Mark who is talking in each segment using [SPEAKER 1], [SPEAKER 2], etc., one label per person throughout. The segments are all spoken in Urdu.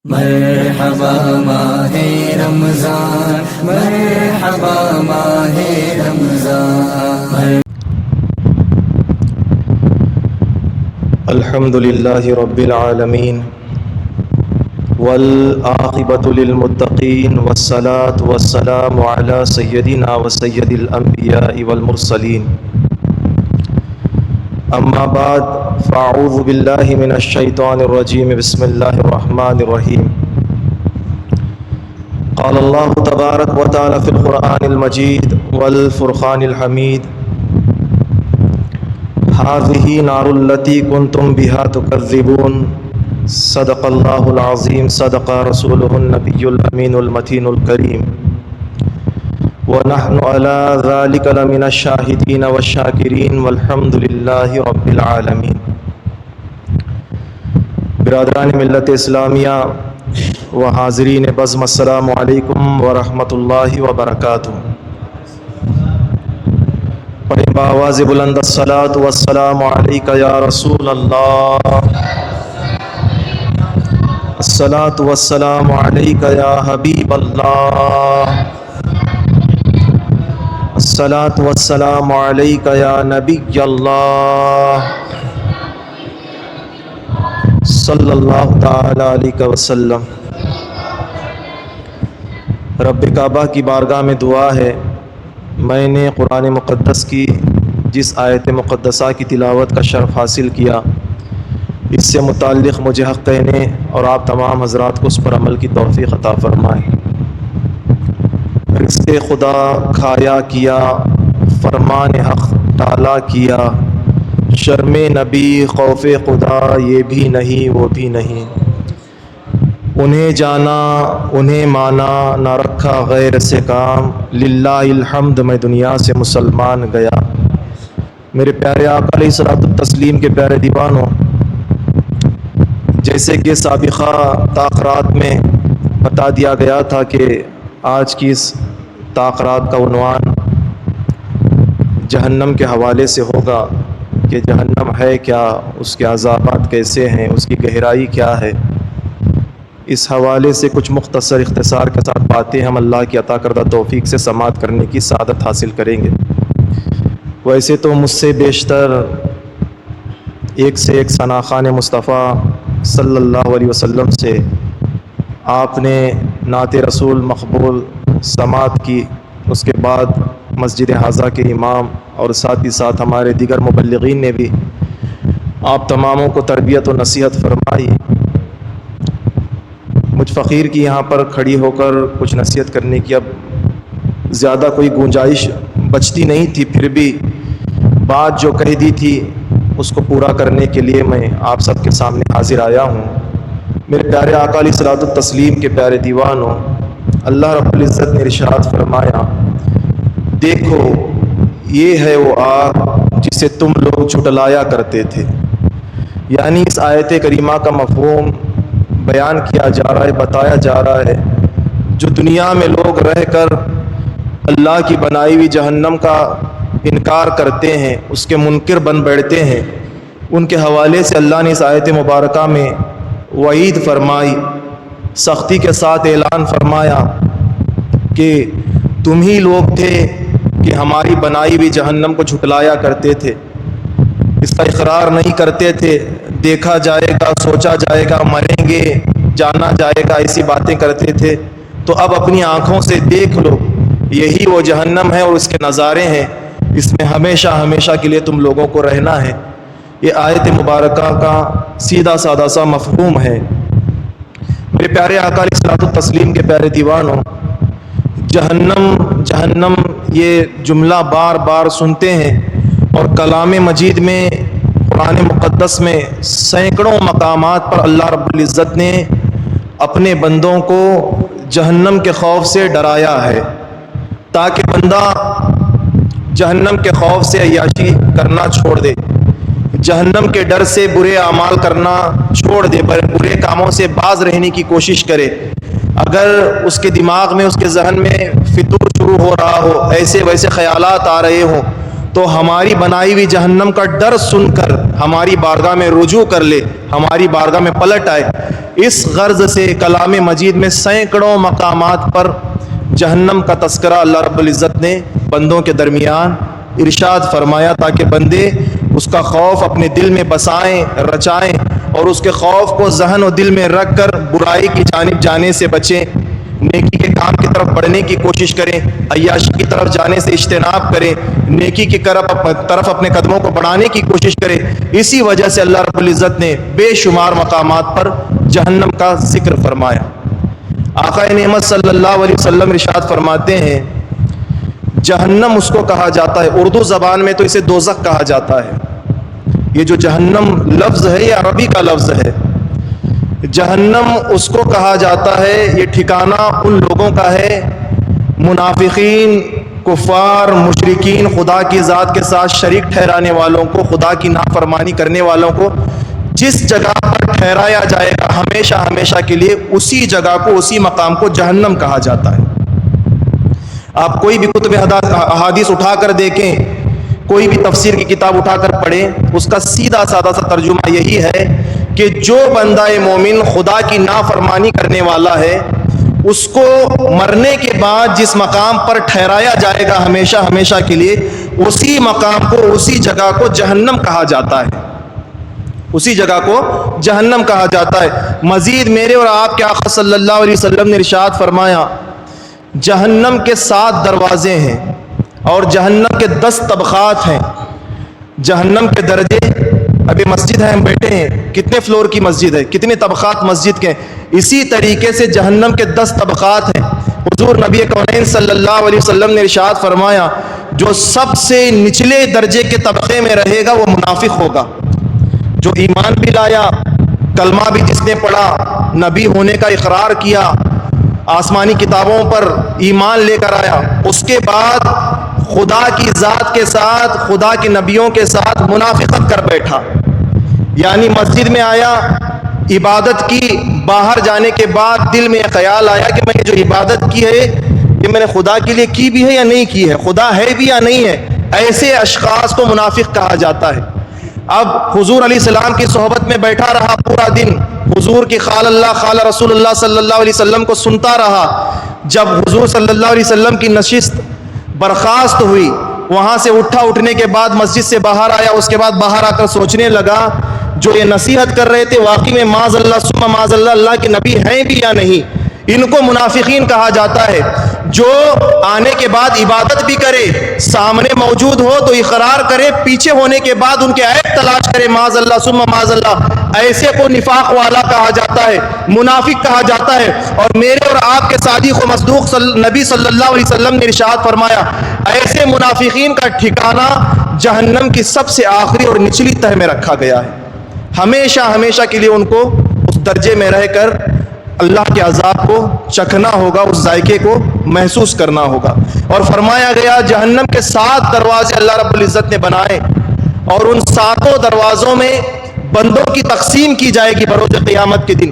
[SPEAKER 1] مرحبا ماہ رمضان، مرحبا ماہ رمضان۔
[SPEAKER 2] الحمد للہ رب العالمین والعاقبۃ للمتقین والصلاة والسلام علی سیدنا و سید الانبیاء والمرسلین، اما بعد فاعوذ باللہ من الشیطان الرجیم، بسم اللہ الرحمن الرحیم۔ قال اللہ تبارک و تعالی فی القرآن المجید والفرقان الحمید، هذه نار التي كنتم بها تكذبون، صدق اللہ العظیم، صدق رسولہ النبی الامین المتین الکریم، ونحن على ذلك لمن الشاہدین والشاکرین والحمد للہ رب العالمین۔ برادران ملت اسلامیہ و حاضرین بزم، السلام علیکم ورحمۃ اللہ وبرکاتہ۔ پڑھیں بآواز بلند، الصلاۃ والسلام علیک یا رسول اللہ، الصلاۃ والسلام علیک یا حبیب اللہ، الصلاۃ والسلام علیک یا نبی اللہ، صلی اللہ تعالی علیہ وسلم۔ رب کعبہ کی بارگاہ میں دعا ہے، میں نے قرآن مقدس کی جس آیت مقدسہ کی تلاوت کا شرف حاصل کیا، اس سے متعلق مجھے حق کہنے اور آپ تمام حضرات کو اس پر عمل کی توفیق عطا فرمائے۔ رزق خدا کھایا کیا، فرمان حق ٹالا کیا، شرم نبی خوف خدا یہ بھی نہیں وہ بھی نہیں، انہیں جانا انہیں مانا نہ رکھا غیر سے کام، للہ الحمد میں دنیا سے مسلمان گیا۔ میرے پیارے آقا علیہ الصلوۃ والتسلیم کے پیارے دیوانوں، جیسے کہ سابقہ تاخرات میں بتا دیا گیا تھا کہ آج کی اس تاخرات کا عنوان جہنم کے حوالے سے ہوگا کہ جہنم ہے کیا، اس کے عذابات کیسے ہیں، اس کی گہرائی کیا ہے۔ اس حوالے سے کچھ مختصر اختصار کے ساتھ باتیں ہم اللہ کی عطا کردہ توفیق سے سماعت کرنے کی سعادت حاصل کریں گے۔ ویسے تو مجھ سے بیشتر ایک سے ایک ثنا خوان مصطفیٰ صلی اللہ علیہ وسلم سے آپ نے نعت رسول مقبول سماعت کی، اس کے بعد مسجد حاضہ کے امام اور ساتھ ہی ساتھ ہمارے دیگر مبلغین نے بھی آپ تماموں کو تربیت و نصیحت فرمائی۔ مجھ فقیر کی یہاں پر کھڑی ہو کر کچھ نصیحت کرنے کی اب زیادہ کوئی گنجائش بچتی نہیں تھی، پھر بھی بات جو کہہ دی تھی اس کو پورا کرنے کے لیے میں آپ سب کے سامنے حاضر آیا ہوں۔ میرے پیارے آقا علیہ الصلوۃ والتسلیم کے پیارے دیوانوں، اللہ رب العزت نے ارشاد فرمایا، دیکھو یہ ہے وہ آگ جسے تم لوگ جھٹلایا کرتے تھے۔ یعنی اس آیت کریمہ کا مفہوم بیان کیا جا رہا ہے، بتایا جا رہا ہے، جو دنیا میں لوگ رہ کر اللہ کی بنائی ہوئی جہنم کا انکار کرتے ہیں، اس کے منکر بن بیٹھتے ہیں، ان کے حوالے سے اللہ نے اس آیت مبارکہ میں وعید فرمائی، سختی کے ساتھ اعلان فرمایا کہ تم ہی لوگ تھے کہ ہماری بنائی ہوئی جہنم کو جھٹلایا کرتے تھے، اس کا اقرار نہیں کرتے تھے، دیکھا جائے گا، سوچا جائے گا، مریں گے، جانا جائے گا، ایسی باتیں کرتے تھے۔ تو اب اپنی آنکھوں سے دیکھ لو، یہی وہ جہنم ہے اور اس کے نظارے ہیں، اس میں ہمیشہ ہمیشہ کے لیے تم لوگوں کو رہنا ہے۔ یہ آیت مبارکہ کا سیدھا سادہ سا مفہوم ہے۔ میرے پیارے آقا علیہ الصلوۃ والتسلیم کے پیارے دیوانوں، جہنم جہنم یہ جملہ بار بار سنتے ہیں، اور کلام مجید میں قرآن مقدس میں سینکڑوں مقامات پر اللہ رب العزت نے اپنے بندوں کو جہنم کے خوف سے ڈرایا ہے، تاکہ بندہ جہنم کے خوف سے عیاشی کرنا چھوڑ دے، جہنم کے ڈر سے برے اعمال کرنا چھوڑ دے، برے کاموں سے باز رہنے کی کوشش کرے۔ اگر اس کے دماغ میں، اس کے ذہن میں فتور شروع ہو رہا ہو، ایسے ویسے خیالات آ رہے ہوں، تو ہماری بنائی ہوئی جہنم کا ڈر سن کر ہماری بارگاہ میں رجوع کر لے، ہماری بارگاہ میں پلٹ آئے۔ اس غرض سے کلام مجید میں سینکڑوں مقامات پر جہنم کا تذکرہ اللہ رب العزت نے بندوں کے درمیان ارشاد فرمایا تاکہ بندے اس کا خوف اپنے دل میں بسائیں، رچائیں اور اس کے خوف کو ذہن و دل میں رکھ کر برائی کی جانب جانے سے بچیں، نیکی کے کام کی طرف بڑھنے کی کوشش کریں، عیاشی کی طرف جانے سے اجتناب کریں، نیکی کی طرف اپنے قدموں کو بڑھانے کی کوشش کریں۔ اسی وجہ سے اللہ رب العزت نے بے شمار مقامات پر جہنم کا ذکر فرمایا۔ آقا نعمت صلی اللہ علیہ وسلم ارشاد فرماتے ہیں جہنم اس کو کہا جاتا ہے، اردو زبان میں تو اسے دوزخ کہا جاتا ہے۔ یہ جو جہنم لفظ ہے یہ عربی کا لفظ ہے۔ جہنم اس کو کہا جاتا ہے، یہ ٹھکانہ ان لوگوں کا ہے منافقین، کفار، مشرکین، خدا کی ذات کے ساتھ شریک ٹھہرانے والوں کو، خدا کی نافرمانی کرنے والوں کو جس جگہ پر ٹھہرایا جائے گا ہمیشہ ہمیشہ کے لیے، اسی جگہ کو، اسی مقام کو جہنم کہا جاتا ہے۔ آپ کوئی بھی کتب احادیث اٹھا کر دیکھیں، کوئی بھی تفسیر کی کتاب اٹھا کر پڑھیں، اس کا سیدھا سادہ سا ترجمہ یہی ہے کہ جو بندہ مومن خدا کی نافرمانی کرنے والا ہے، اس کو مرنے کے بعد جس مقام پر ٹھہرایا جائے گا ہمیشہ ہمیشہ کے لیے، اسی مقام کو، اسی جگہ کو جہنم کہا جاتا ہے، اسی جگہ کو جہنم کہا جاتا ہے۔ مزید میرے اور آپ کے آقا صلی اللہ علیہ وسلم نے ارشاد فرمایا جہنم کے 7 دروازے ہیں اور جہنم کے 10 طبقات ہیں۔ جہنم کے درجے، ابھی مسجد ہے، ہم بیٹھے ہیں، کتنے فلور کی مسجد ہے، کتنے طبقات مسجد کے، اسی طریقے سے جہنم کے 10 طبقات ہیں۔ حضور نبی کونین صلی اللہ علیہ وسلم نے ارشاد فرمایا جو سب سے نچلے درجے کے طبقے میں رہے گا وہ منافق ہوگا، جو ایمان بھی لایا، کلمہ بھی جس نے پڑھا، نبی ہونے کا اقرار کیا، آسمانی کتابوں پر ایمان لے کر آیا، اس کے بعد خدا کی ذات کے ساتھ، خدا کے نبیوں کے ساتھ منافقت کر بیٹھا، یعنی مسجد میں آیا، عبادت کی، باہر جانے کے بعد دل میں خیال آیا کہ میں نے جو عبادت کی ہے یہ میں نے خدا کے لیے کی بھی ہے یا نہیں کی ہے، خدا ہے بھی یا نہیں ہے، ایسے اشخاص کو منافق کہا جاتا ہے۔ اب حضور علیہ السلام کی صحبت میں بیٹھا رہا پورا دن، حضور کی قال اللہ قال رسول اللہ صلی اللہ علیہ وسلم کو سنتا رہا، جب حضور صلی اللہ علیہ وسلم کی نشست برخاست ہوئی، وہاں سے اٹھنے کے بعد مسجد سے باہر آیا، اس کے بعد باہر آ کر سوچنے لگا جو یہ نصیحت کر رہے تھے واقعی میں معاذ اللہ ثم معاذ اللہ کے نبی ہیں بھی یا نہیں۔ ان کو منافقین کہا جاتا ہے، جو آنے کے بعد عبادت بھی کرے، سامنے موجود ہو تو اقرار کرے، پیچھے ہونے کے بعد ان کے عیب تلاش کرے، معاذ اللہ ثم معاذ اللہ، ایسے کو نفاق والا کہا جاتا ہے، منافق کہا جاتا ہے۔ اور میرے اور آپ کے صادق و مصدوق نبی صلی اللہ علیہ وسلم نے ارشاد فرمایا ایسے منافقین کا ٹھکانہ جہنم کی سب سے آخری اور نچلی تہ میں رکھا گیا ہے، ہمیشہ ہمیشہ کے لیے ان کو اس درجے میں رہ کر اللہ کے عذاب کو چکھنا ہوگا، اس ذائقے کو محسوس کرنا ہوگا۔ اور فرمایا گیا جہنم کے 7 دروازے اللہ رب العزت نے بنائے اور ان 7 دروازوں میں بندوں کی تقسیم کی جائے گی بروز قیامت کے دن،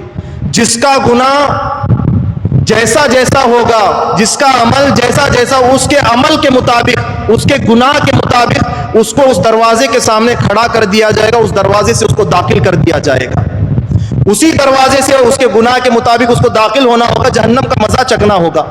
[SPEAKER 2] جس کا گناہ جیسا جیسا ہوگا، جس کا عمل جیسا جیسا، اس کے عمل کے مطابق، اس کے گناہ کے مطابق اس کو اس دروازے کے سامنے کھڑا کر دیا جائے گا، اس دروازے سے اس کو داخل کر دیا جائے گا، اسی دروازے سے اس کے گناہ کے مطابق اس کو داخل ہونا ہوگا، جہنم کا مزہ چکھنا ہوگا۔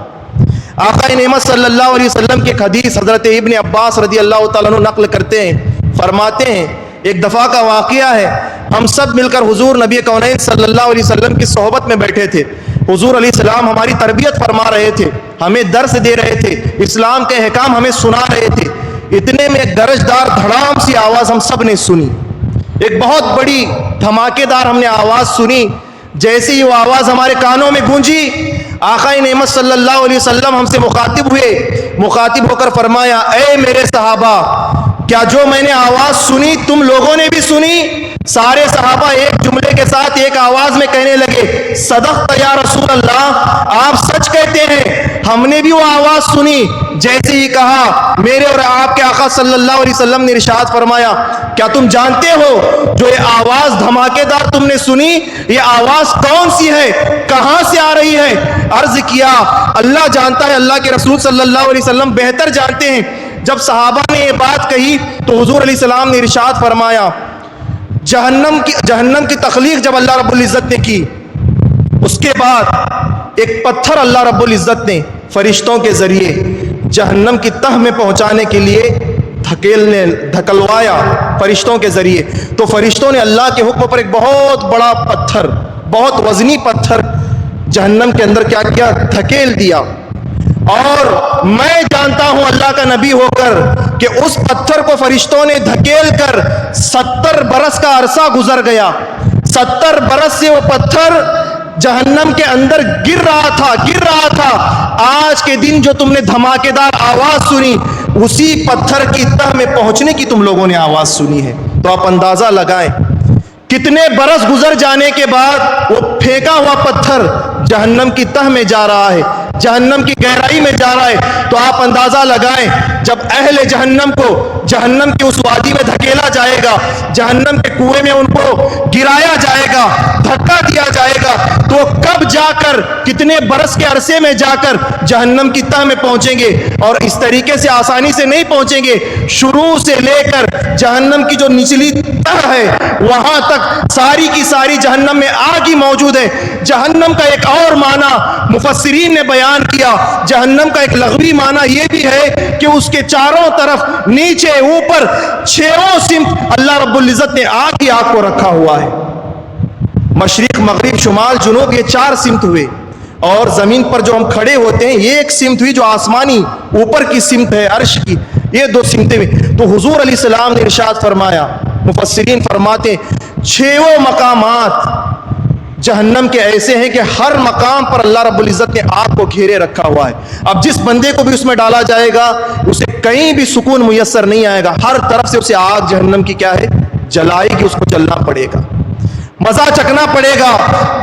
[SPEAKER 2] آقا نعمت صلی اللہ علیہ وسلم کی حدیث حضرت ابن عباس رضی اللہ تعالیٰ عنہ نقل کرتے ہیں، فرماتے ہیں ایک دفعہ کا واقعہ ہے، ہم سب مل کر حضور نبی کونین صلی اللہ علیہ وسلم کی صحبت میں بیٹھے تھے، حضور علیہ السلام ہماری تربیت فرما رہے تھے، ہمیں درس دے رہے تھے، اسلام کے احکام ہمیں سنا رہے تھے، اتنے میں ایک گرجدار دھڑام سی آواز ہم سب نے سنی، ایک بہت بڑی دھماکے دار ہم نے آواز سنی، جیسے ہی وہ آواز ہمارے کانوں میں گونجی، آقا نعمت صلی اللہ علیہ وسلم ہم سے مخاطب ہوئے، مخاطب ہو کر فرمایا اے میرے صحابہ، کیا جو میں نے آواز سنی تم لوگوں نے بھی سنی؟ سارے صحابہ ایک جملے کے ساتھ ایک آواز میں کہنے لگے صدقت یا رسول اللہ، آپ سچ کہتے ہیں، ہم نے بھی وہ آواز سنی۔ جیسے ہی کہا میرے اور آپ کے آقا صلی اللہ علیہ وسلم نے ارشاد فرمایا کیا تم جانتے ہو جو یہ آواز دھماکے دار تم نے سنی یہ آواز کون سی ہے، کہاں سے آ رہی ہے؟ عرض کیا اللہ جانتا ہے، اللہ کے رسول صلی اللہ علیہ وسلم بہتر جانتے ہیں۔ جب صحابہ نے یہ بات کہی تو حضور علیہ السلام نے ارشاد فرمایا جہنم کی تخلیق جب اللہ رب العزت نے کی اس کے بعد ایک پتھر اللہ رب العزت نے فرشتوں کے ذریعے جہنم کی تہ میں پہنچانے کے لیے دھکلوایا فرشتوں کے ذریعے. تو فرشتوں نے اللہ کے حکم پر ایک بہت بڑا پتھر, بہت وزنی پتھر جہنم کے اندر کیا کیا, دھکیل دیا. اور میں جانتا ہوں اللہ کا نبی ہو کر کہ اس پتھر کو فرشتوں نے دھکیل کر 70 برس کا عرصہ گزر گیا. 70 برس سے وہ پتھر جہنم کے اندر گر رہا تھا. آج کے دن جو تم نے دھماکے دار آواز سنی, اسی پتھر کی تہ میں پہنچنے کی تم لوگوں نے آواز سنی ہے. تو آپ اندازہ لگائیں کتنے برس گزر جانے کے بعد وہ پھینکا ہوا پتھر جہنم کی تہ میں جا رہا ہے, جہنم کی گہرائی میں جا رہا ہے. تو آپ اندازہ لگائیں جب اہل جہنم کو جہنم کی اس وادی میں دھکیلا جائے گا, جہنم کے کنویں میں ان کو گرایا جائے گا, دھکا دیا جائے گا, تو کب جا کر کتنے برس کے عرصے میں جا کر جہنم کی تہ میں پہنچیں گے. اور اس طریقے سے آسانی سے نہیں پہنچیں گے. شروع سے لے کر جہنم کی جو نچلی تہ ہے وہاں تک ساری کی ساری جہنم میں آگ ہی موجود ہے. جہنم کا ایک اور معنی مفسرین نے بیان کیا, جہنم کا ایک لغوی معنی یہ بھی ہے کہ اس کے چاروں طرف نیچے اوپر 6 سمت اللہ رب العزت نے آگ ہی آگ کو رکھا ہوا ہے. مشرق مغرب شمال جنوب یہ 4 سمت ہوئے, اور زمین پر جو ہم کھڑے ہوتے ہیں یہ ایک سمت ہوئی جو آسمانی اوپر کی سمت ہے عرش کی, یہ 2 سمتیں ہوئی. تو حضور علیہ السلام نے ارشاد فرمایا, مفسرین فرماتے 6 مقامات جہنم کے ایسے ہیں کہ ہر مقام پر اللہ رب العزت نے آگ کو گھیرے رکھا ہوا ہے. اب جس بندے کو بھی اس میں ڈالا جائے گا اسے کہیں بھی سکون میسر نہیں آئے گا, ہر طرف سے اسے آگ جہنم کی کیا ہے, جلائے گی, اس کو جلنا پڑے گا, مزہ چکنا پڑے گا.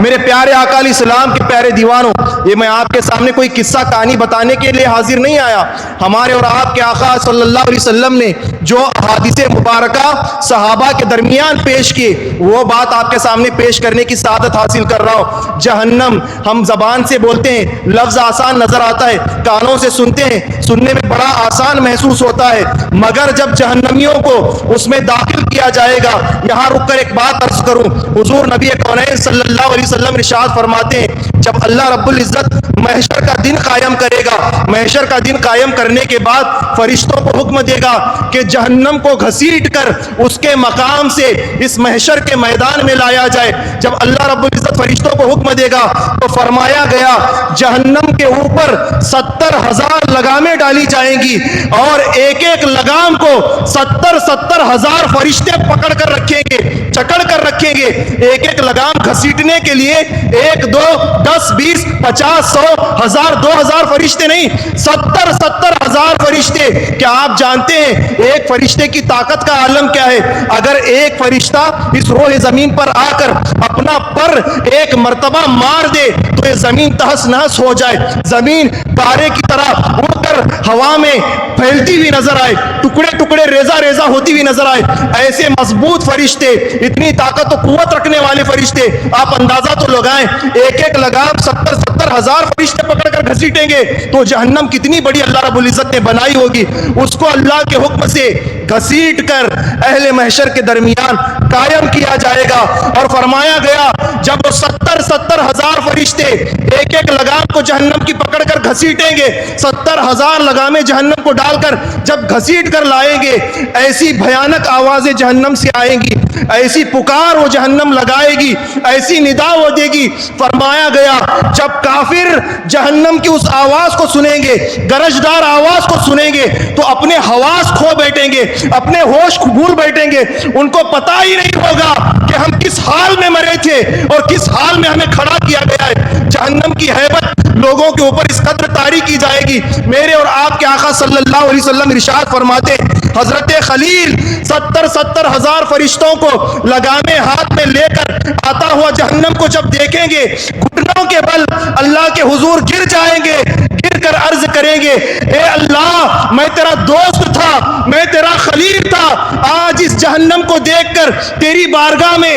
[SPEAKER 2] میرے پیارے آقا علیہ السلام کے پیارے دیوانوں, یہ میں آپ کے سامنے کوئی قصہ کہانی بتانے کے لیے حاضر نہیں آیا. ہمارے اور آپ کے آقا صلی اللہ علیہ وسلم نے جو احادیث مبارکہ صحابہ کے درمیان پیش کی, وہ بات آپ کے سامنے پیش کرنے کی سعادت حاصل کر رہا ہوں. جہنم ہم زبان سے بولتے ہیں, لفظ آسان نظر آتا ہے, کانوں سے سنتے ہیں, سننے میں بڑا آسان محسوس ہوتا ہے, مگر جب جہنمیوں کو اس میں داخل کیا جائے گا, یہاں رک کر ایک بات عرض کروں. حضور نبی کونین صلی اللہ علیہ وسلم ارشاد فرماتے ہیں جب اللہ رب العزت محشر کا دن قائم کرے گا, محشر کا دن قائم کرنے کے بعد فرشتوں کو حکم دے گا کہ جہنم کو گھسیٹ کر اس کے مقام سے اس محشر کے میدان میں لایا جائے. جب اللہ رب العزت فرشتوں کو حکم دے گا تو فرمایا گیا جہنم کے اوپر 70,000 لگامیں ڈالی جائیں گی, اور ایک ایک لگام کو 70,000 فرشتے پکڑ کر رکھیں گے, چکڑ کر رکھیں گے. ایک ایک لگام گھسیٹنے کے لیے 1 2 10 20 50 100 1000 2000 فرشتے نہیں, 70,000 فرشتے. کیا آپ جانتے ہیں ایک فرشتے کی طاقت کا عالم کیا ہے؟ اگر ایک فرشتہ اس روح زمین پر آ کر اپنا پر ایک مرتبہ مار دے تو یہ زمین تہس نہس ہو جائے, زمین پارے کی طرح اڑ کر ہوا میں پھیلتی ہوئی نظر آئے, ٹکڑے ٹکڑے ریزہ ریزہ ہوتی ہوئی نظر آئے. ایسے مضبوط فرشتے, اتنی طاقت و قوت رکھنے والے فرشتے, آپ اندازہ تو لگائیں ایک ایک لگام 70,000 فرشتے پکڑ کر گھسیٹیں گے تو جہنم کتنی بڑی اللہ رب العزت نے بنائی ہوگی. اس کو اللہ کے حکم سے گھسیٹ کر اہل محشر کے درمیان قائم کیا جائے گا. اور فرمایا گیا جب وہ 70,000 فرشتے ایک ایک لگام کو جہنم کی پکڑ کر گھسیٹیں گے, 70,000 لگامیں جہنم کو ڈال کر جب گھسیٹ کر لائیں گے, ایسی بھیانک آوازیں جہنم سے آئیں گی, ایسی پکار وہ جہنم لگائے گی, ایسی ندا وہ دے گی. فرمایا گیا جب کافر جہنم کی اس آواز کو سنیں گے, گرجدار آواز کو سنیں گے, تو اپنے حواس کھو بیٹھیں گے, اپنے ہوش بھول بیٹھیں گے. ان کو پتہ ہی نہیں ہوگا کہ ہم کس حال میں مرے تھے اور کس حال میں ہمیں کھڑا کیا گیا ہے. جہنم کی ہیبت لوگوں کے اوپر اس قدر طاری کی جائے گی. میرے اور آپ کے آقا صلی اللہ علیہ وسلم ارشاد فرماتے حضرت خلیل 70,000 فرشتوں کو لگامے ہاتھ میں لے کر آتا ہوا جہنم کو جب دیکھیں گے, گھٹنوں کے بل اللہ کے حضور گر جائیں گے, گر کر عرض کریں گے اے اللہ میں تیرا دوست تھا, میں تیرا خلیل تھا, آج اس جہنم کو دیکھ کر تیری بارگاہ میں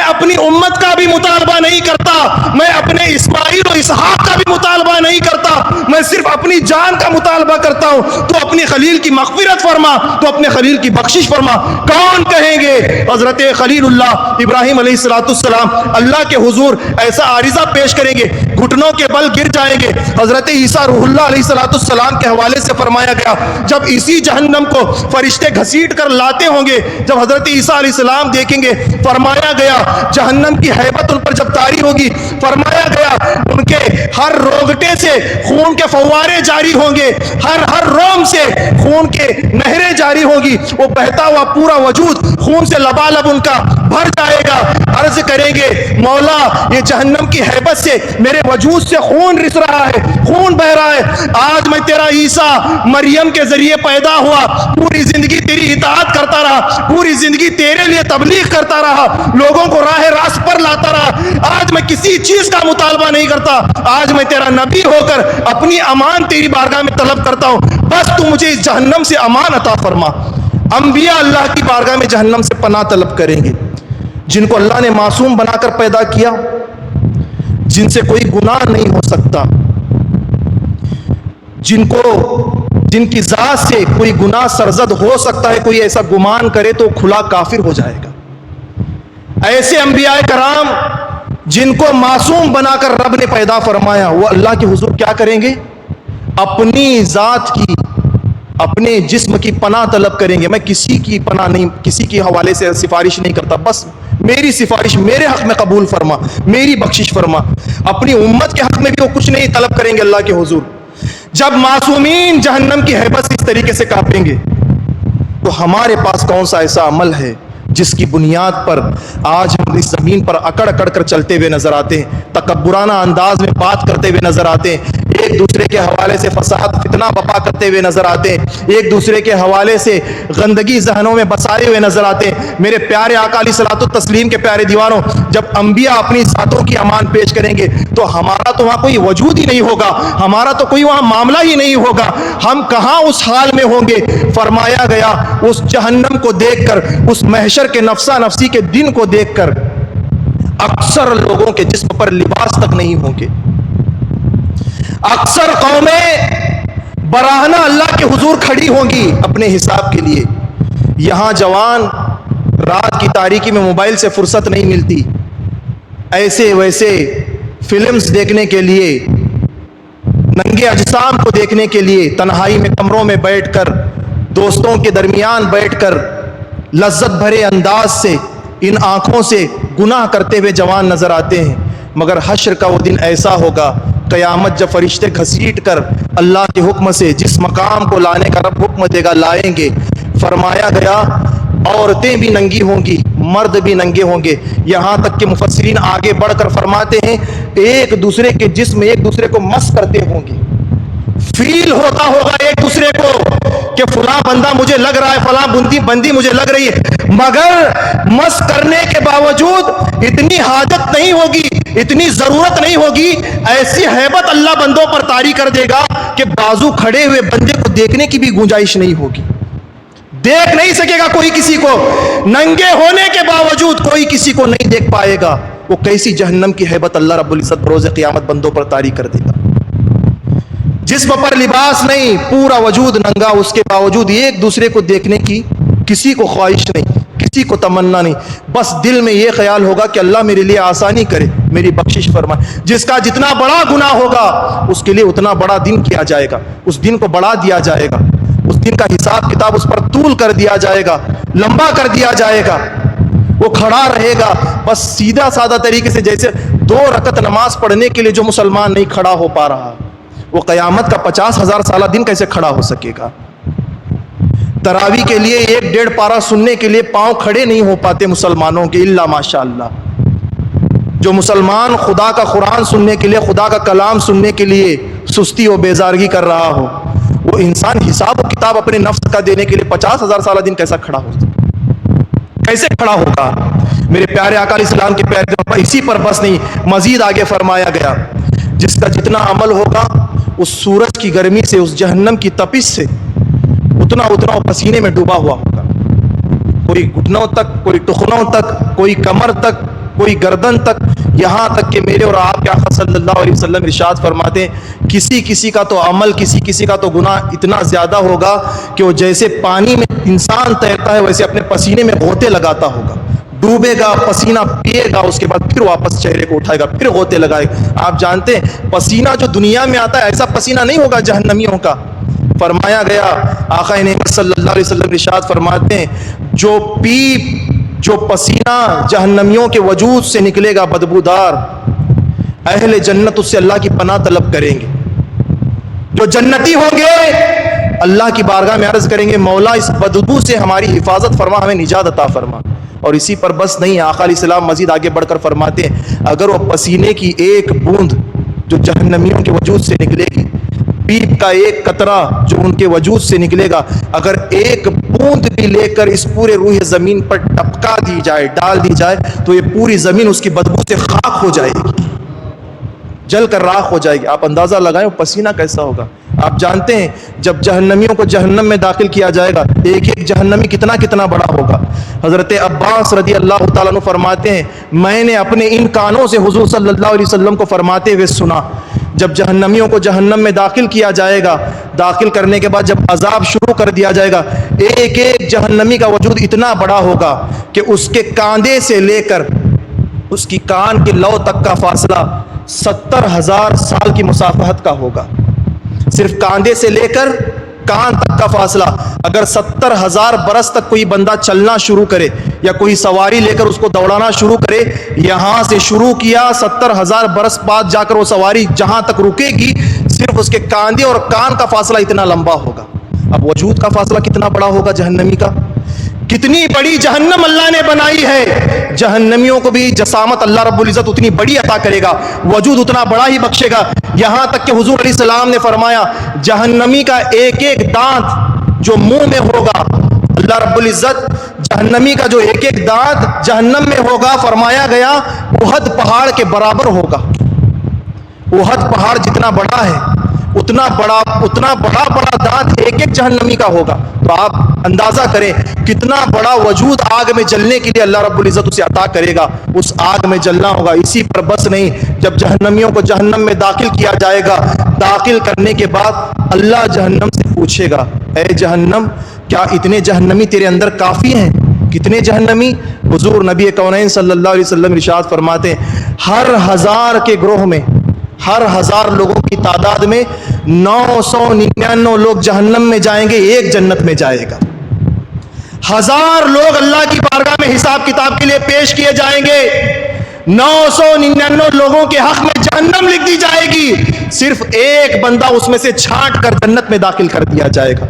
[SPEAKER 2] اپنی امت کا بھی مطالبہ نہیں کرتا, میں اپنے اسماعیل و اسحاق کا بھی مطالبہ نہیں کرتا, میں میں صرف اپنی جان کا مطالبہ کرتا ہوں، تو اپنی خلیل کی مغفرت فرما، تو اپنے خلیل کی بخشش فرما۔ کون کہیں گے حضرت خلیل اللہ ابراہیم علیہ السلام اللہ کے حضور ایسا عارضہ پیش کریں گے، گھٹنوں کے بل گر جائیں گے۔ حضرت عیسیٰ روح اللہ علیہ السلام کے حوالے سے فرمایا گیا، جب اسی جہنم کو فرشتے گھسیٹ کر لاتے ہوں گے، جب حضرت عیسیٰ علیہ السلام دیکھیں گے، فرمایا گیا جہنم کی ہیبت ان پر جب طاری ہوگی، فرمایا گیا ان کے ہر روگٹے سے خون کے فوارے جاری ہوں گے، ہر روم سے خون کے نہریں جاری ہوگی، وہ بہتا ہوا پورا وجود خون سے لبالب ان کا بھر جائے گا۔ عرض کریں گے مولا یہ جہنم کی ہیبت سے میرے وجود سے خون رس رہا ہے، خون بہ رہا ہے، آج میں تیرا عیسیٰ مریم کے ذریعے پیدا ہوا، پوری زندگی تیری اطاعت کرتا رہا، پوری زندگی تیرے لیے تبلیغ کرتا رہا، لوگوں کو راہ راست پر لاتا رہا، آج میں کسی چیز کا مطالبہ نہیں کرتا، آج میں تیرا نبی ہو کر اپنی امان تیری بارگاہ میں طلب کرتا ہوں، بس تو مجھے اس جہنم سے امان عطا فرما۔ انبیاء اللہ کی بارگاہ میں جہنم سے پناہ طلب کریں گے، جن کو اللہ نے معصوم بنا کر پیدا کیا، جن سے کوئی گناہ نہیں ہو سکتا، جن کی ذات سے کوئی گناہ سرزد ہو سکتا ہے، کوئی ایسا گمان کرے تو کھلا کافر ہو جائے گا۔ ایسے انبیاء کرام جن کو معصوم بنا کر رب نے پیدا فرمایا، وہ اللہ کے حضور کیا کریں گے؟ اپنی ذات کی، اپنے جسم کی پناہ طلب کریں گے۔ میں کسی کی پناہ نہیں، کسی کے حوالے سے سفارش نہیں کرتا، بس میری سفارش میرے حق میں قبول فرما، میری بخشش فرما۔ اپنی امت کے حق میں بھی وہ کچھ نہیں طلب کریں گے اللہ کے حضور۔ جب معصومین جہنم کی ہیبت سے اس طریقے سے کانپیں گے، تو ہمارے پاس کون سا ایسا عمل ہے جس کی بنیاد پر آج ہم اس زمین پر اکڑ اکڑ کر چلتے ہوئے نظر آتے ہیں، تکبرانہ انداز میں بات کرتے ہوئے نظر آتے ہیں، ایک دوسرے کے حوالے سے فساد فتنہ بپا کرتے ہوئے نظر آتے ہیں، ایک دوسرے کے حوالے سے گندگی ذہنوں میں بسائے ہوئے نظر آتے ہیں۔ میرے پیارے آقا علیہ الصلوۃ والتسلیم کے پیارے دیوانوں، جب انبیاء اپنی ذاتوں کی امان پیش کریں گے تو ہمارا تو وہاں کوئی وجود ہی نہیں ہوگا، ہمارا تو کوئی وہاں معاملہ ہی نہیں ہوگا، ہم کہاں اس حال میں ہوں گے؟ فرمایا گیا اس جہنم کو دیکھ کر، اس محشر کے نفسا نفسی کے دن کو دیکھ کر اکثر لوگوں کے جسم پر لباس تک نہیں ہوں گے، اکثر قومیں براہنہ اللہ کے حضور کھڑی ہوں گی اپنے حساب کے لیے۔ یہاں جوان رات کی تاریکی میں موبائل سے فرصت نہیں ملتی، ایسے ویسے فلمز دیکھنے کے لیے، ننگے اجسام کو دیکھنے کے لیے تنہائی میں کمروں میں بیٹھ کر، دوستوں کے درمیان بیٹھ کر لذت بھرے انداز سے ان آنکھوں سے گناہ کرتے ہوئے جوان نظر آتے ہیں۔ مگر حشر کا وہ دن ایسا ہوگا، قیامت جب فرشتے گھسیٹ کر اللہ کے حکم سے جس مقام کو لانے کا رب حکم دے گا لائیں گے، فرمایا گیا عورتیں بھی ننگی ہوں گی، مرد بھی ننگے ہوں گے، یہاں تک کہ مفسرین آگے بڑھ کر فرماتے ہیں ایک دوسرے کے جسم ایک دوسرے کو مس کرتے ہوں گے، فیل ہوتا ہوگا ایک دوسرے کو کہ فلاں بندہ مجھے لگ رہا ہے، فلاں بندی مجھے لگ رہی ہے، مگر مس کرنے کے باوجود اتنی حاجت نہیں ہوگی، اتنی ضرورت نہیں ہوگی، ایسی ہیبت اللہ بندوں پر طاری کر دے گا کہ بازو کھڑے ہوئے بندے کو دیکھنے کی بھی گنجائش نہیں ہوگی، دیکھ نہیں سکے گا کوئی کسی کو، ننگے ہونے کے باوجود کوئی کسی کو نہیں دیکھ پائے گا۔ وہ کیسی جہنم کی ہیبت اللہ رب العزت روز قیامت بندوں پر طاری کر دے گا۔ جسم پر لباس نہیں، پورا وجود ننگا، اس کے باوجود ایک دوسرے کو دیکھنے کی کسی کو خواہش نہیں، کسی کو تمنا نہیں، بس دل میں یہ خیال ہوگا کہ اللہ میرے لیے آسانی کرے، میری بخشش فرمائے۔ جس کا جتنا بڑا گناہ ہوگا اس کے لیے اتنا بڑا دن کیا جائے گا، اس دن کو بڑھا دیا جائے گا، اس دن کا حساب کتاب اس پر طول کر دیا جائے گا، لمبا کر دیا جائے گا، وہ کھڑا رہے گا بس سیدھا سادہ طریقے سے، جیسے 2 رکعت نماز پڑھنے کے لیے جو مسلمان نہیں کھڑا ہو پا رہا، وہ قیامت کا 50,000 سالہ دن کیسے کھڑا ہو سکے گا؟ تراویح کے لیے 1-1.5 پارہ سننے کے لیے پاؤں کھڑے نہیں ہو پاتے مسلمانوں کے، الا ماشاءاللہ۔ جو مسلمان خدا کا قرآن سننے کے لیے، خدا کا کلام سننے کے لیے سستی و بیزارگی کر رہا ہو، وہ انسان حساب و کتاب اپنے نفس کا دینے کے لیے 50,000 سالہ دن کیسا کھڑا ہو سکتا؟ کیسے کھڑا ہوگا؟ میرے پیارے آقا علیہ السلام کے پیارے اسی پر بس نہیں، مزید آگے فرمایا گیا جس کا جتنا عمل ہوگا اس سورج کی گرمی سے، اس جہنم کی تپش سے اتنا وہ پسینے میں ڈوبا ہوا ہوگا، کوئی گھٹنوں تک، کوئی ٹخنوں تک، کوئی کمر تک، کوئی گردن تک، یہاں تک کہ میرے اور آپ کے آقا صلی اللہ علیہ وسلم ارشاد فرماتے ہیں کسی کا تو عمل کسی کا تو گناہ اتنا زیادہ ہوگا کہ وہ جیسے پانی میں انسان تیرتا ہے ویسے اپنے پسینے میں غوطے لگاتا ہوگا، ڈوبے گا، پسینہ پیے گا، اس کے بعد پھر واپس چہرے کو اٹھائے گا، پھر غوطے لگائے گا۔ آپ جانتے ہیں پسینہ جو دنیا میں آتا ہے ایسا پسینہ نہیں ہوگا جہنمیوں کا۔ فرمایا گیا آقا نعمت صلی اللہ علیہ وسلم ارشاد فرماتے ہیں جو پسینہ جہنمیوں کے وجود سے نکلے گا بدبودار، اہل جنت اس سے اللہ کی پناہ طلب کریں گے۔ جو جنتی ہوں گے اللہ کی بارگاہ میں عرض کریں گے مولا اس بدبو سے ہماری حفاظت فرما، ہمیں نجات عطا فرما۔ اور اسی پر بس نہیں، آقا علیہ السلام مزید آگے بڑھ کر فرماتے ہیں اگر وہ پسینے کی ایک بوند جو جہنمیوں کے وجود سے نکلے گی، پیپ کا ایک قطرہ جو ان کے وجود سے نکلے گا، اگر ایک بوند بھی لے کر اس پورے روح زمین پر ٹپکا دی جائے، ڈال دی جائے، تو یہ پوری زمین اس کی بدبو سے خاک ہو جائے گی، جل کر راکھ ہو جائے گی۔ آپ اندازہ لگائیں وہ پسینہ کیسا ہوگا۔ آپ جانتے ہیں جب جہنمیوں کو جہنم میں داخل کیا جائے گا ایک ایک جہنمی کتنا بڑا ہوگا۔ حضرت عباس رضی اللہ تعالیٰ عنہ فرماتے ہیں میں نے اپنے ان کانوں سے حضور صلی اللہ علیہ وسلم کو فرماتے ہوئے سنا جب جہنمیوں کو جہنم میں داخل کیا جائے گا، داخل کرنے کے بعد جب عذاب شروع کر دیا جائے گا، ایک ایک جہنمی کا وجود اتنا بڑا ہوگا کہ اس کے کاندھے سے لے کر اس کی کان کے لو تک کا فاصلہ 70,000 سال کی مسافت کا ہوگا۔ صرف کاندھے سے لے کر کان تک کا فاصلہ، اگر 70,000 برس تک کوئی بندہ چلنا شروع کرے یا کوئی سواری لے کر اس کو دوڑانا شروع کرے، یہاں سے شروع کیا 70,000 برس بعد جا کر وہ سواری جہاں تک رکے گی صرف اس کے کاندھے اور کان کا فاصلہ اتنا لمبا ہوگا۔ اب وجود کا فاصلہ کتنا بڑا ہوگا جہنمی کا، کتنی بڑی جہنم اللہ نے بنائی ہے۔ جہنمیوں کو بھی جسامت اللہ رب العزت اتنی بڑی عطا کرے گا، وجود اتنا بڑا ہی بخشے گا، یہاں تک کہ حضور علیہ السلام نے فرمایا جہنمی کا ایک ایک دانت جو منہ میں ہوگا، اللہ رب العزت جہنمی کا جو ایک ایک دانت جہنم میں ہوگا، فرمایا گیا احد پہاڑ کے برابر ہوگا۔ احد پہاڑ جتنا بڑا ہے اتنا بڑا دانت ایک ایک جہنمی کا ہوگا۔ تو آپ اندازہ کریں کتنا بڑا وجود آگ میں جلنے کے لیے اللہ رب العزت اسے عطا کرے گا، اس آگ میں جلنا ہوگا۔ اسی پر بس نہیں، جب جہنمیوں کو جہنم میں داخل کیا جائے گا، داخل کرنے کے بعد اللہ جہنم سے پوچھے گا اے جہنم کیا اتنے جہنمی تیرے اندر کافی ہیں؟ کتنے جہنمی؟ حضور نبی کونین صلی اللہ علیہ وسلم ارشاد فرماتے ہیں ہر 1000 کے گروہ میں، ہر 1000 لوگوں کی تعداد میں 999 لوگ جہنم میں جائیں گے، ایک جنت میں جائے گا۔ 1000 لوگ اللہ کی بارگاہ میں حساب کتاب کے لیے پیش کیے جائیں گے، 999 لوگوں کے حق میں جہنم لکھ دی جائے گی، صرف ایک بندہ اس میں سے چھانٹ کر جنت میں داخل کر دیا جائے گا۔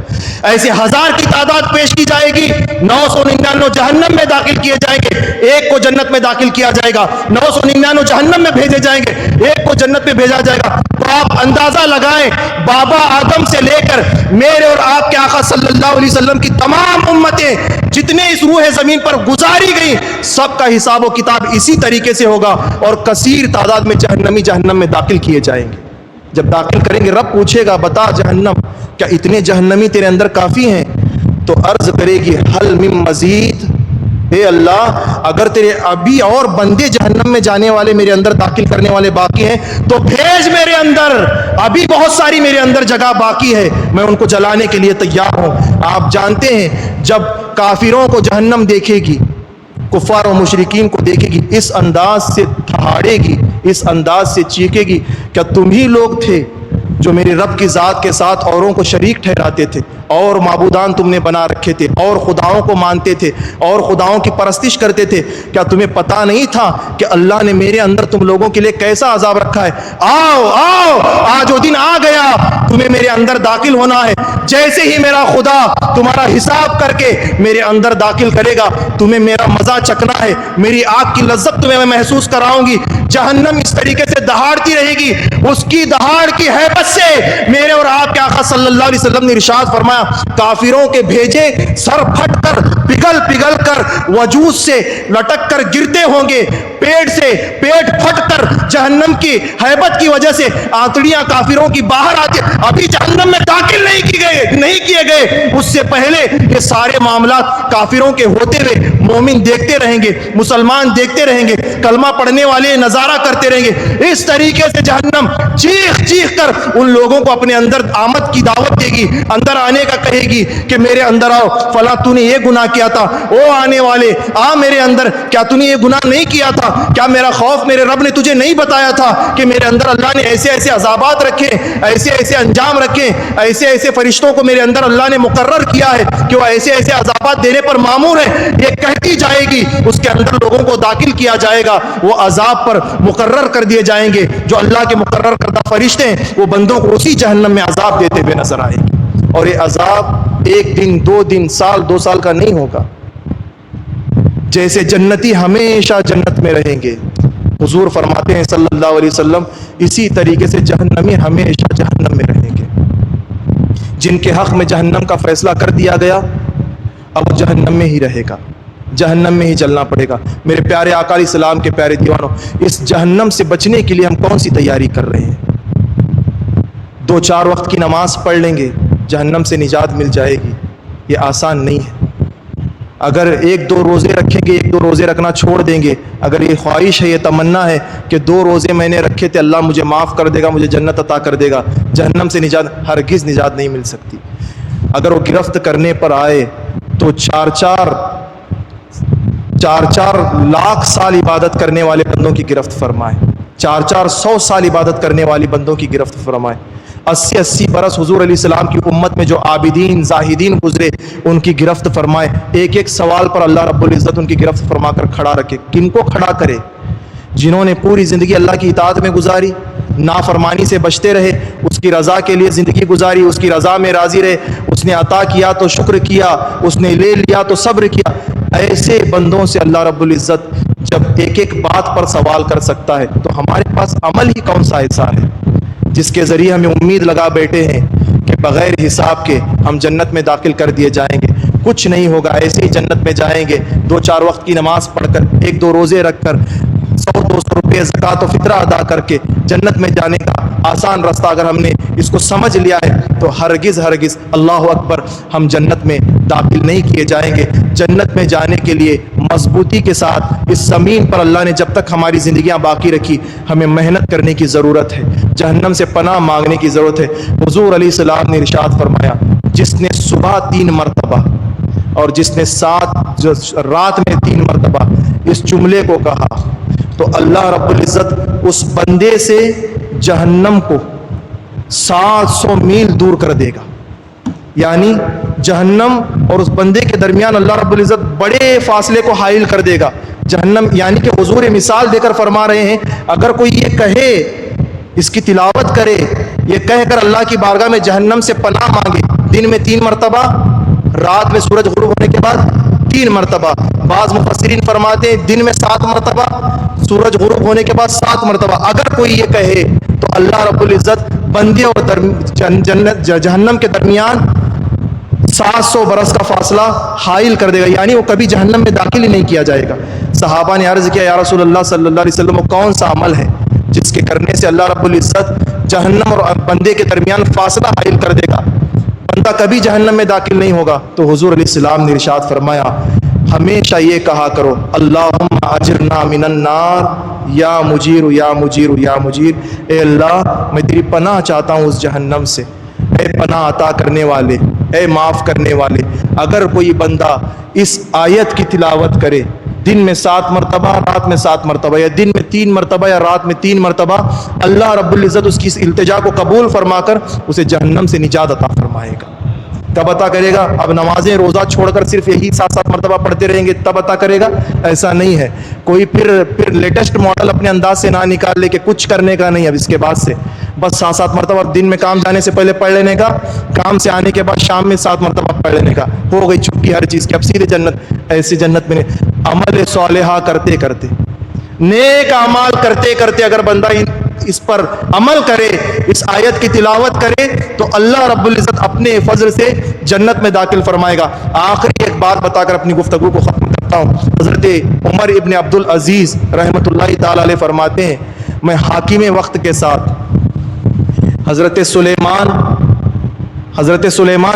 [SPEAKER 2] ایسے 1000 کی تعداد پیش کی جائے گی، 999 جہنم میں داخل کیے جائیں گے، ایک کو جنت میں داخل کیا جائے گا، 999 جہنم میں بھیجے جائیں گے، ایک کو جنت میں بھیجا جائے گا۔ تو آپ اندازہ لگائیں بابا آدم سے لے کر میرے اور آپ کے آقا صلی اللہ علیہ وسلم کی تمام امتیں جتنے اس روح زمین پر گزاری گئی، سب کا حساب و کتاب اسی طریقے سے ہوگا، اور کثیر تعداد میں جہنمی جہنم میں داخل کیے جائیں گے۔ جب داخل کریں گے رب پوچھے گا بتا جہنم کیا اتنے جہنمی تیرے اندر کافی ہیں؟ تو عرض کرے گی حل من مزید، اے اللہ اگر تیرے ابھی اور بندے جہنم میں جانے والے میرے اندر داخل کرنے والے باقی ہیں تو بھیج میرے اندر، ابھی بہت ساری میرے اندر جگہ باقی ہے، میں ان کو جلانے کے لیے تیار ہوں۔ آپ جانتے ہیں جب کافروں کو جہنم دیکھے گی، کفار و مشرکین کو دیکھے گی، اس انداز سے دھاڑے گی، اس انداز سے چیخے گی کیا تم ہی لوگ تھے جو میرے رب کی ذات کے ساتھ اوروں کو شریک ٹھہراتے تھے، اور معبودان تم نے بنا رکھے تھے، اور خداؤں کو مانتے تھے، اور خداؤں کی پرستش کرتے تھے؟ کیا تمہیں پتا نہیں تھا کہ اللہ نے میرے اندر تم لوگوں کے لیے کیسا عذاب رکھا ہے؟ آؤ آؤ، آج وہ دن آ گیا، تمہیں میرے اندر داخل ہونا ہے۔ جیسے ہی میرا خدا تمہارا حساب کر کے میرے اندر داخل کرے گا، تمہیں میرا مزہ چکنا ہے، میری آگ کی لذت تمہیں میں محسوس کراؤں گی۔ جہنم اس طریقے سے دہاڑتی رہے گی، اس کی دہاڑ کی ہیبت سے میرے اور آپ کے آقا صلی اللہ علیہ وسلم نے ارشاد فرمایا کافروں کے بھیجے سر پھٹ کر پگھل کر وجود سے لٹک کر گرتے ہوں گے، پیٹ سے پیٹ پھٹ کر جہنم کی ہیبت کی وجہ سے آنتڑیاں کافروں کی باہر آتی، ابھی جہنم میں داخل نہیں کیے گئے، اس سے پہلے یہ سارے معاملات کافروں کے ہوتے ہوئے مومن دیکھتے رہیں گے، مسلمان دیکھتے رہیں گے، کلمہ پڑھنے والے نظارے گزارا کرتے رہیں گے۔ اس طریقے سے جہنم چیخ چیخ کر ان لوگوں کو اپنے اندر آمد کی دعوت دے گی، اندر آنے کا کہے گی کہ میرے اندر آؤ، فلاں تو نے یہ گناہ کیا تھا، او آنے والے آ میرے اندر، کیا تو نے یہ گناہ نہیں کیا تھا؟ کیا میرا خوف میرے رب نے تجھے نہیں بتایا تھا کہ میرے اندر اللہ نے ایسے ایسے عذابات رکھے، ایسے ایسے انجام رکھے، ایسے ایسے فرشتوں کو میرے اندر اللہ نے مقرر کیا ہے کہ وہ ایسے ایسے عذابات دینے پر مامور ہے۔ یہ کہتی جائے گی، اس کے اندر لوگوں کو داخل کیا جائے گا، وہ عذاب پر مقرر کر دیے جائیں گے۔ جو اللہ کے مقرر کردہ فرشتے ہیں وہ بندوں کو اسی جہنم میں عذاب دیتے ہوئے نظر آئیں گے، اور یہ عذاب ایک دن، 2 دن، سال، 2 سال کا نہیں ہوگا۔ جیسے جنتی ہمیشہ جنت میں رہیں گے، حضور فرماتے ہیں صلی اللہ علیہ وسلم، اسی طریقے سے جہنمی ہمیشہ جہنم میں رہیں گے۔ جن کے حق میں جہنم کا فیصلہ کر دیا گیا اب وہ جہنم میں ہی رہے گا، جہنم میں ہی چلنا پڑے گا۔ میرے پیارے آقا علیہ السلام کے پیارے دیوانوں، اس جہنم سے بچنے کے لیے ہم کون سی تیاری کر رہے ہیں؟ 2-4 وقت کی نماز پڑھ لیں گے، جہنم سے نجات مل جائے گی؟ یہ آسان نہیں ہے۔ اگر 1-2 روزے رکھیں گے، 1-2 روزے رکھنا چھوڑ دیں گے، اگر یہ خواہش ہے، یہ تمنا ہے کہ 2 روزے میں نے رکھے تھے، اللہ مجھے معاف کر دے گا، مجھے جنت عطا کر دے گا، جہنم سے نجات ہرگز نجات نہیں مل سکتی۔ اگر وہ گرفت کرنے پر آئے تو 4-4 لاکھ سال عبادت کرنے والے بندوں کی گرفت فرمائے، 400 سال عبادت کرنے والی بندوں کی گرفت فرمائے، 80 برس حضور علیہ السلام کی امت میں جو عابدین زاہدین گزرے ان کی گرفت فرمائے۔ ایک ایک سوال پر اللہ رب العزت ان کی گرفت فرما کر کھڑا رکھے۔ کن کو کھڑا کرے؟ جنہوں نے پوری زندگی اللہ کی اطاعت میں گزاری، نافرمانی سے بچتے رہے، اس کی رضا کے لیے زندگی گزاری، اس کی رضا میں راضی رہے، اس نے عطا کیا تو شکر کیا، اس نے لے لیا تو صبر کیا۔ ایسے بندوں سے اللہ رب العزت جب ایک ایک بات پر سوال کر سکتا ہے تو ہمارے پاس عمل ہی کون سا ایسا ہے جس کے ذریعے ہمیں امید لگا بیٹھے ہیں کہ بغیر حساب کے ہم جنت میں داخل کر دیے جائیں گے؟ کچھ نہیں ہوگا، ایسے ہی جنت میں جائیں گے 2-4 وقت کی نماز پڑھ کر، 1-2 روزے رکھ کر، 100-200 روپے زکوٰۃ و فطرہ ادا کر کے جنت میں جانے کا آسان راستہ اگر ہم نے اس کو سمجھ لیا ہے تو ہرگز اللہ اکبر ہم جنت میں داخل نہیں کیے جائیں گے۔ جنت میں جانے کے لیے مضبوطی کے ساتھ اس زمین پر اللہ نے جب تک ہماری زندگیاں باقی رکھی ہمیں محنت کرنے کی ضرورت ہے، جہنم سے پناہ مانگنے کی ضرورت ہے۔ حضور علیہ السلام نے ارشاد فرمایا، جس نے صبح 3 مرتبہ اور جس نے رات میں 3 مرتبہ اس جملے کو کہا تو اللہ رب العزت اس بندے سے جہنم کو 700 میل دور کر دے گا۔ یعنی جہنم اور اس بندے کے درمیان اللہ رب العزت بڑے فاصلے کو حائل کر دے گا۔ جہنم یعنی کہ حضور مثال دے کر فرما رہے ہیں، اگر کوئی یہ کہے، اس کی تلاوت کرے، یہ کہہ کر اللہ کی بارگاہ میں جہنم سے پناہ مانگے، دن میں 3 مرتبہ، رات میں سورج غروب ہونے کے بعد 3 مرتبہ، بعض مفسرین فرماتے ہیں دن میں 7 مرتبہ، سورج غروب ہونے کے بعد 7 مرتبہ، اگر کوئی یہ کہے تو اللہ رب العزت بندے اور جہنم کے درمیان 700 برس کا فاصلہ حائل کر دے گا، یعنی وہ کبھی جہنم میں داخل ہی نہیں کیا جائے گا۔ صحابہ نے عرض کیا، یا رسول اللہ صلی اللہ علیہ وسلم، وہ کون سا عمل ہے جس کے کرنے سے اللہ رب العزت جہنم اور بندے کے درمیان فاصلہ حائل کر دے گا، بندہ کبھی جہنم میں داخل نہیں ہوگا؟ تو حضور علیہ السلام نے ارشاد فرمایا، ہمیشہ یہ کہا کرو، اللہم اجرنا من النار یا مجیر یا مجیر یا مجیر، اے اللہ میں تیری پناہ چاہتا ہوں اس جہنم سے، اے پناہ عطا کرنے والے، اے معاف کرنے والے۔ اگر کوئی بندہ اس آیت کی تلاوت کرے دن میں 7 مرتبہ، رات میں 7 مرتبہ، یا دن میں 3 مرتبہ یا رات میں 3 مرتبہ، اللہ رب العزت اس کی اس التجا کو قبول فرما کر اسے جہنم سے نجات عطا فرمائے گا۔ تب عطا کرے گا؟ اب نمازیں روزہ چھوڑ کر صرف یہی 7 مرتبہ پڑھتے رہیں گے تب عطا کرے گا؟ ایسا نہیں ہے۔ کوئی پھر لیٹسٹ ماڈل اپنے انداز سے نہ نکال لے کہ کچھ کرنے کا نہیں، اب اس کے بعد سے بس 7 مرتبہ دن میں کام جانے سے پہلے پڑھ لینے کا، کام سے آنے کے بعد شام میں 7 مرتبہ پڑھ لینے کا، ہو گئی چھٹی ہر چیز کی، اب سیدھے جنت۔ ایسی جنت میں عمل صالحہ کرتے کرتے، نیک اعمال کرتے کرتے اگر بندہ اس پر عمل کرے، اس آیت کی تلاوت کرے تو اللہ رب العزت اپنے فضل سے جنت میں داخل فرمائے گا۔ آخری ایک بات بتا کر اپنی گفتگو کو ختم کرتا ہوں۔ حضرت عمر ابن عبد العزیز رحمۃ اللہ تعالی علیہ فرماتے ہیں، میں حاکم وقت کے ساتھ حضرت سلیمان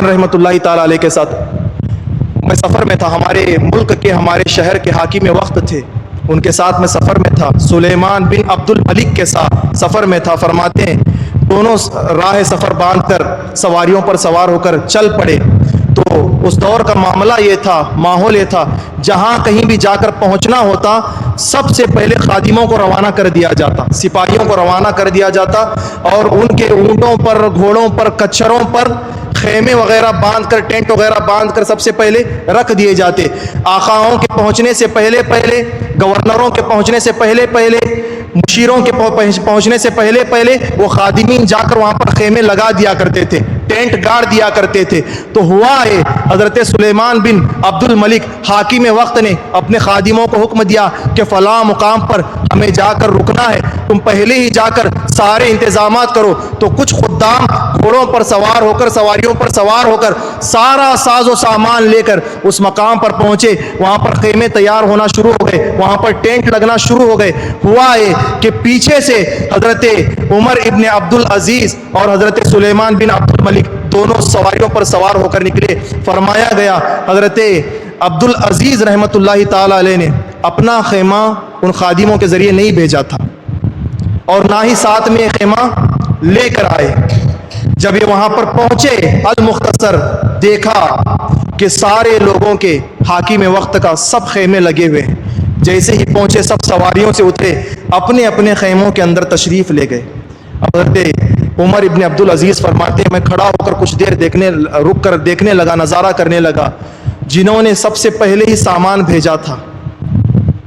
[SPEAKER 2] رحمۃ اللہ تعالی علیہ کے ساتھ میں سفر میں تھا، ہمارے ملک کے، ہمارے شہر کے حاکم وقت تھے، ان کے ساتھ میں سفر میں تھا، سلیمان بن عبد الملک کے ساتھ سفر میں تھا۔ فرماتے ہیں دونوں راہ سفر باندھ کر سواریوں پر سوار ہو کر چل پڑے۔ تو اس دور کا معاملہ یہ تھا، ماحول یہ تھا، جہاں کہیں بھی جا کر پہنچنا ہوتا سب سے پہلے خادموں کو روانہ کر دیا جاتا، سپاہیوں کو روانہ کر دیا جاتا، اور ان کے اونٹوں پر، گھوڑوں پر، کچھروں پر خیمے وغیرہ باندھ کر، ٹینٹ وغیرہ باندھ کر سب سے پہلے رکھ دیے جاتے۔ آقاؤں کے پہنچنے سے پہلے پہلے، گورنروں کے پہنچنے سے پہلے پہلے، مشیروں کے پہنچنے سے پہلے پہلے وہ خادمین جا کر وہاں پر خیمے لگا دیا کرتے تھے، ٹینٹ گاڑ دیا کرتے تھے۔ تو ہوا ہے حضرت سلیمان بن عبد الملک حاکم وقت نے اپنے خادموں کو حکم دیا کہ فلاں مقام پر ہمیں جا کر رکنا ہے، تم پہلے ہی جا کر سارے انتظامات کرو۔ تو کچھ خدام گھوڑوں پر سوار ہو کر، سواریوں پر سوار ہو کر، سارا ساز و سامان لے کر اس مقام پر پہنچے۔ وہاں پر خیمے تیار ہونا شروع ہو گئے، وہاں پر ٹینٹ لگنا شروع ہو گئے۔ ہوا ہے کہ پیچھے سے حضرت عمر ابن عبد العزیز اور حضرت سلیمان بن عبد الملک دونوں سواریوں پر سوار ہو کر نکلے۔ فرمایا گیا حضرت عبد العزیز رحمۃ اللہ تعالی علیہ نے اپنا خیمہ ان خادموں کے ذریعے نہیں بھیجا تھا، اور نہ ہی ساتھ میں خیمہ لے کر آئے۔ جب یہ وہاں پر پہنچے، المختصر دیکھا کہ سارے لوگوں کے، حاکم وقت کا سب خیمے لگے ہوئے ہیں۔ جیسے ہی پہنچے سب سواریوں سے اترے، اپنے اپنے خیموں کے اندر تشریف لے گئے۔ حضرت عمر ابن عبد العزیز فرماتے ہیں میں کھڑا ہو کر کچھ دیر رک کر دیکھنے لگا، نظارہ کرنے لگا۔ جنہوں نے سب سے پہلے ہی سامان بھیجا تھا،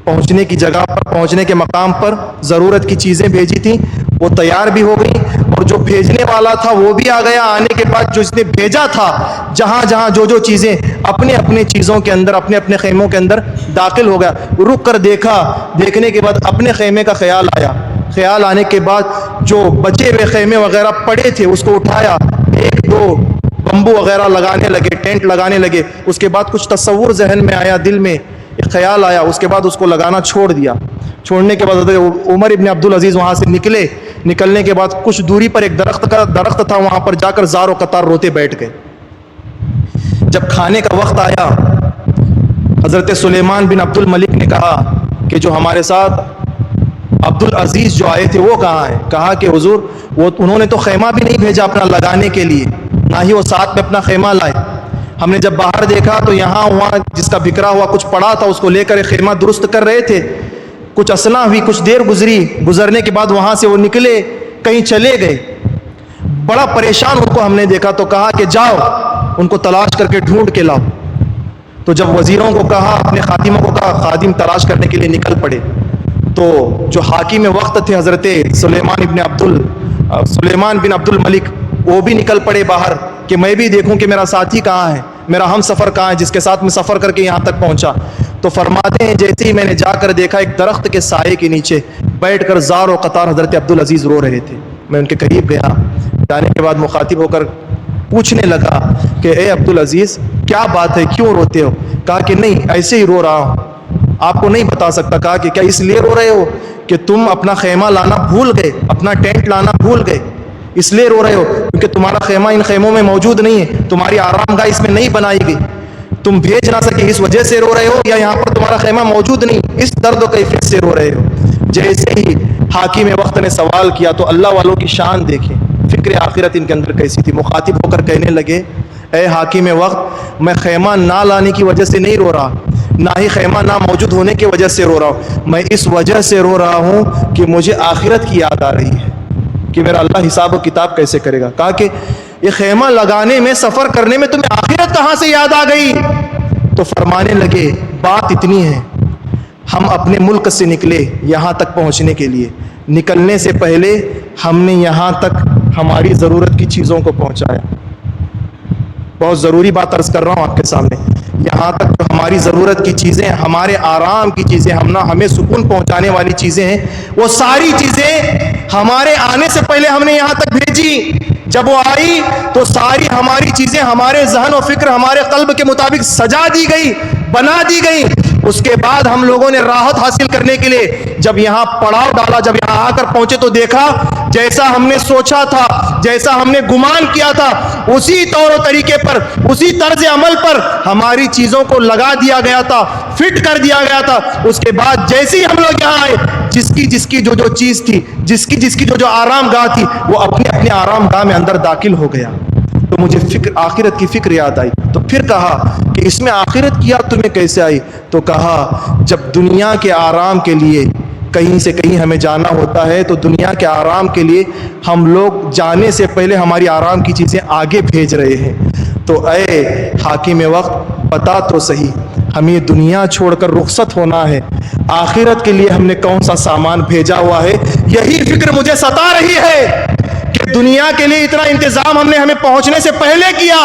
[SPEAKER 2] پہنچنے کی جگہ پر، پہنچنے کے مقام پر ضرورت کی چیزیں بھیجی تھیں، وہ تیار بھی ہو گئی، اور جو بھیجنے والا تھا وہ بھی آ گیا۔ آنے کے بعد جو اس نے بھیجا تھا، جہاں جہاں جو چیزیں اپنے اپنے چیزوں کے اندر، اپنے اپنے خیموں کے اندر داخل ہو گیا۔ رک کر دیکھا، دیکھنے کے بعد اپنے خیمے کا خیال آیا۔ خیال آنے کے بعد جو بچے ہوئے خیمے وغیرہ پڑے تھے اس کو اٹھایا، ایک دو بمبو وغیرہ لگانے لگے، ٹینٹ لگانے لگے۔ اس کے بعد کچھ تصور ذہن میں آیا، دل میں ایک خیال آیا، اس کے بعد اس کو لگانا چھوڑ دیا۔ چھوڑنے کے بعد حضرت عمر ابن عبد العزیز وہاں سے نکلے۔ نکلنے کے بعد کچھ دوری پر ایک درخت تھا، وہاں پر جا کر زار و قطار روتے بیٹھ گئے۔ جب کھانے کا وقت آیا، حضرت سلیمان بن عبد الملک نے کہا کہ جو ہمارے ساتھ عبد العزیز جو آئے تھے وہ کہاں ہیں؟ کہا کہ حضور انہوں نے تو خیمہ بھی نہیں بھیجا اپنا لگانے کے لیے، نہ ہی وہ ساتھ میں اپنا خیمہ لائے۔ ہم نے جب باہر دیکھا تو یہاں وہاں جس کا بکھرا ہوا کچھ پڑا تھا اس کو لے کر ایک خیمہ درست کر رہے تھے۔ کچھ اثنا ہوئی، کچھ دیر گزرنے کے بعد وہاں سے وہ نکلے، کہیں چلے گئے۔ بڑا پریشان ان کو ہم نے دیکھا تو کہا کہ جاؤ ان کو تلاش کر کے ڈھونڈ کے لاؤ۔ تو جب وزیروں کو کہا، اپنے خادموں کو کہا، خادم تلاش کرنے کے لیے نکل پڑے۔ تو جو حاکم وقت تھے حضرت سلیمان بن عبد الملک، وہ بھی نکل پڑے باہر کہ میں بھی دیکھوں کہ میرا ساتھی کہاں ہے، میرا ہم سفر کہاں ہے، جس کے ساتھ میں سفر کر کے یہاں تک پہنچا۔ تو فرماتے ہیں جیسے ہی میں نے جا کر دیکھا، ایک درخت کے سائے کے نیچے بیٹھ کر زار و قطار حضرت عبد العزیز رو رہے تھے۔ میں ان کے قریب گیا، جانے کے بعد مخاطب ہو کر پوچھنے لگا کہ اے عبد العزیز کیا بات ہے، کیوں روتے ہو؟ کہا کہ نہیں ایسے ہی رو رہا ہوں، آپ کو نہیں بتا سکتا۔ کہا کہ کیا اس لیے رو رہے ہو کہ تم اپنا خیمہ لانا بھول گئے، اپنا ٹینٹ لانا بھول گئے، اس لیے رو رہے ہو کیونکہ تمہارا خیمہ ان خیموں میں موجود نہیں ہے، تمہاری آرام گاہ اس میں نہیں بنائی گئی، تم بھیج نہ سکے اس وجہ سے رو رہے ہو، یا یہاں پر تمہارا خیمہ موجود نہیں اس درد و کیفیت سے رو رہے ہو؟ جیسے ہی حاکم وقت نے سوال کیا تو اللہ والوں کی شان دیکھیں، فکر آخرت ان کے اندر کیسی تھی۔ مخاطب ہو کر کہنے لگے اے حاکم وقت، میں خیمہ نہ لانے کی وجہ سے نہیں رو رہا، نہ ہی خیمہ نہ موجود ہونے کی وجہ سے رو رہا ہوں، میں اس وجہ سے رو رہا ہوں کہ مجھے آخرت کی یاد آ رہی ہے کہ میرا اللہ حساب و کتاب کیسے کرے گا۔ کہا کہ یہ خیمہ لگانے میں، سفر کرنے میں تمہیں آخرت کہاں سے یاد آ گئی؟ تو فرمانے لگے بات اتنی ہے، ہم اپنے ملک سے نکلے یہاں تک پہنچنے کے لیے، نکلنے سے پہلے ہم نے یہاں تک ہماری ضرورت کی چیزوں کو پہنچایا۔ بہت ضروری بات عرض کر رہا ہوں آپ کے سامنے، یہاں تک جو ہماری ضرورت کی چیزیں، ہمارے آرام کی چیزیں، ہمیں سکون پہنچانے والی چیزیں ہیں، وہ ساری چیزیں ہمارے آنے سے پہلے ہم نے یہاں تک بھیجی۔ جب وہ آئی تو ساری ہماری چیزیں ہمارے ذہن و فکر، ہمارے قلب کے مطابق سجا دی گئی، بنا دی گئی۔ اس کے بعد ہم لوگوں نے راحت حاصل کرنے کے لیے جب یہاں پڑاؤ ڈالا، جب یہاں آ کر پہنچے تو دیکھا جیسا ہم نے سوچا تھا، جیسا ہم نے گمان کیا تھا، اسی طور و طریقے پر، اسی طرز عمل پر ہماری چیزوں کو لگا دیا گیا تھا، فٹ کر دیا گیا تھا۔ اس کے بعد جیسے ہی ہم لوگ یہاں آئے، جس کی جو چیز تھی، جس کی جو آرام گاہ تھی، وہ اپنے آرام گاہ میں اندر داخل ہو گیا۔ تو مجھے آخرت کی فکر یاد آئی۔ تو پھر کہا کہ اس میں آخرت کی یاد تمہیں کیسے آئی؟ تو کہا جب دنیا کے آرام کے لیے کہیں سے کہیں ہمیں جانا ہوتا ہے تو دنیا کے آرام کے لیے ہم لوگ جانے سے پہلے ہماری آرام کی چیزیں آگے بھیج رہے ہیں۔ تو اے حاکم وقت بتا تو صحیح، ہمیں دنیا چھوڑ کر رخصت ہونا ہے، آخرت کے لیے ہم نے کون سا سامان بھیجا ہوا ہے؟ یہی فکر مجھے ستا رہی ہے کہ دنیا کے لیے اتنا انتظام ہمیں پہنچنے سے پہلے کیا،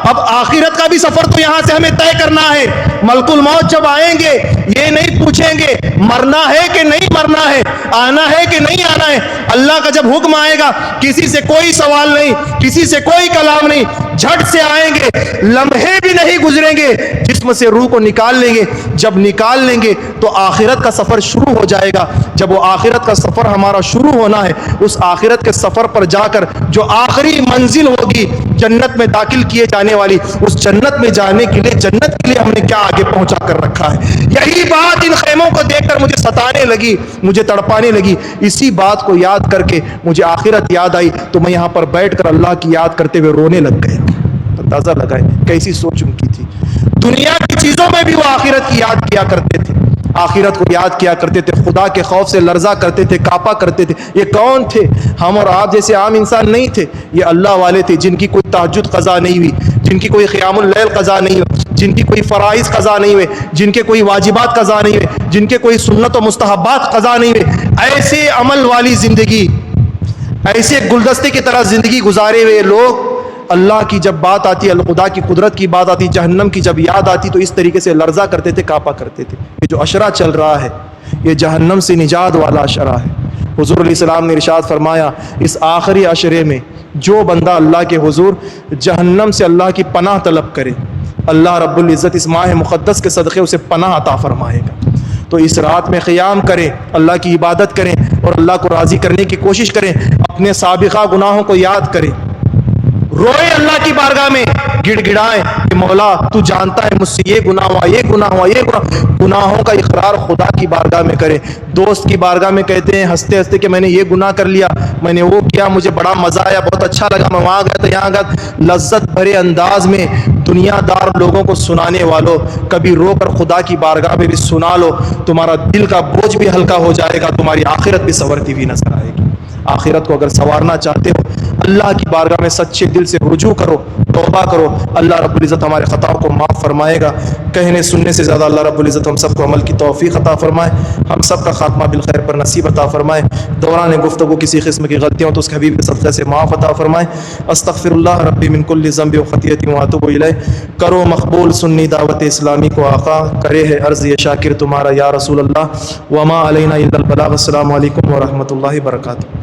[SPEAKER 2] اب آخرت کا بھی سفر تو یہاں سے ہمیں طے کرنا ہے۔ ملک الموت جب آئیں گے یہ نہیں پوچھیں گے مرنا ہے کہ نہیں مرنا ہے، آنا ہے کہ نہیں آنا ہے۔ اللہ کا جب حکم آئے گا کسی سے کوئی سوال نہیں، کسی سے کوئی کلام نہیں، جھٹ سے آئیں گے، لمحے بھی نہیں گزریں گے، جسم سے روح کو نکال لیں گے۔ جب نکال لیں گے تو آخرت کا سفر شروع ہو جائے گا۔ جب وہ آخرت کا سفر ہمارا شروع ہونا ہے، اس آخرت کے سفر پر جا کر جو آخری منزل ہوگی جنت میں داخل کیے جانے والی، اس جنت میں جانے کے لیے، جنت کے لیے ہم نے کیا آگے پہنچا کر رکھا ہے؟ یہی بات ان خیموں کو دیکھ کر مجھے ستانے لگی، مجھے تڑپانے لگی۔ اسی بات کو یاد کر کے مجھے آخرت یاد آئی تو میں یہاں پر بیٹھ کر اللہ کی یاد کرتے ہوئے رونے لگ گیا۔ اندازہ لگائے کیسی سوچ ان کی تھی۔ دنیا کی چیزوں میں بھی وہ آخرت کی یاد کیا کرتے تھے، آخرت کو یاد کیا کرتے تھے، خدا کے خوف سے لرزا کرتے تھے، کانپا کرتے تھے۔ یہ کون تھے؟ ہم اور آپ جیسے عام انسان نہیں تھے، یہ اللہ والے تھے جن کی کوئی تہجد قضا نہیں ہوئی، جن کی کوئی قیام اللیل قضا نہیں ہوئی، جن کی کوئی فرائض قضا نہیں ہوئے، جن کے کوئی واجبات قضا نہیں ہوئے، جن کے کوئی سنت و مستحبات قضا نہیں ہوئے۔ ایسے عمل والی زندگی، ایسے گلدستے کی طرح زندگی گزارے ہوئے لوگ، اللہ کی جب بات آتی، خدا کی قدرت کی بات آتی، جہنم کی جب یاد آتی تو اس طریقے سے لرزا کرتے تھے، کانپا کرتے تھے۔ یہ جو عشرہ چل رہا ہے یہ جہنم سے نجات والا عشرہ ہے۔ حضور علیہ السلام نے ارشاد فرمایا اس آخری عشرے میں جو بندہ اللہ کے حضور جہنم سے اللہ کی پناہ طلب کرے، اللہ رب العزت اس ماہ مقدس کے صدقے اسے پناہ عطا فرمائے گا۔ تو اس رات میں قیام کریں، اللہ کی عبادت کریں اور اللہ کو راضی کرنے کی کوشش کریں، اپنے سابقہ گناہوں کو یاد کریں، روئے اللہ کی بارگاہ میں، گڑ گڑائیں کہ مولا تو جانتا ہے مجھ سے یہ گناہ ہوا، یہ گناہ ہوا، یہ گناہ۔ گناہوں کا اقرار خدا کی بارگاہ میں کریں۔ دوست کی بارگاہ میں کہتے ہیں ہنستے ہنستے کہ میں نے یہ گناہ کر لیا، میں نے وہ کیا، مجھے بڑا مزہ آیا، بہت اچھا لگا، میں وہاں گیا تو یہاں گیا۔ لذت بھرے انداز میں دنیا دار لوگوں کو سنانے والوں، کبھی رو کر خدا کی بارگاہ میں بھی سنا لو، تمہارا دل کا بوجھ بھی ہلکا ہو جائے گا، تمہاری آخرت بھی سنورتی ہوئی نظر آئے گی۔ آخرت کو اگر سنوارنا چاہتے ہو اللہ کی بارگاہ میں سچے دل سے رجوع کرو، توبہ کرو، اللہ رب العزت ہمارے خطاؤں کو معاف فرمائے گا۔ کہنے سننے سے زیادہ اللہ رب العزت ہم سب کو عمل کی توفیق عطا فرمائے، ہم سب کا خاتمہ بالخیر پر نصیب عطا فرمائے۔ دوران گفتگو کسی قسم کی غلطیاں تو اس کے حبیب کے صدقے سے معاف عطا فرمائے۔ استغفر اللہ ربی من کل ذنب و خطیۃ واتوب الیہ۔ کرو مقبول سنی دعوت اسلامی کو آقا، کرے ہے عرض یہ شاکر تمہارا یا رسول اللہ، وما علینا الا البلاغ۔ السلام علیکم ورحمۃ اللہ وبرکاتہ۔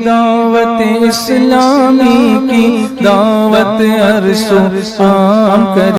[SPEAKER 3] دعوت اسلامی کی دعوت عرش و عام کر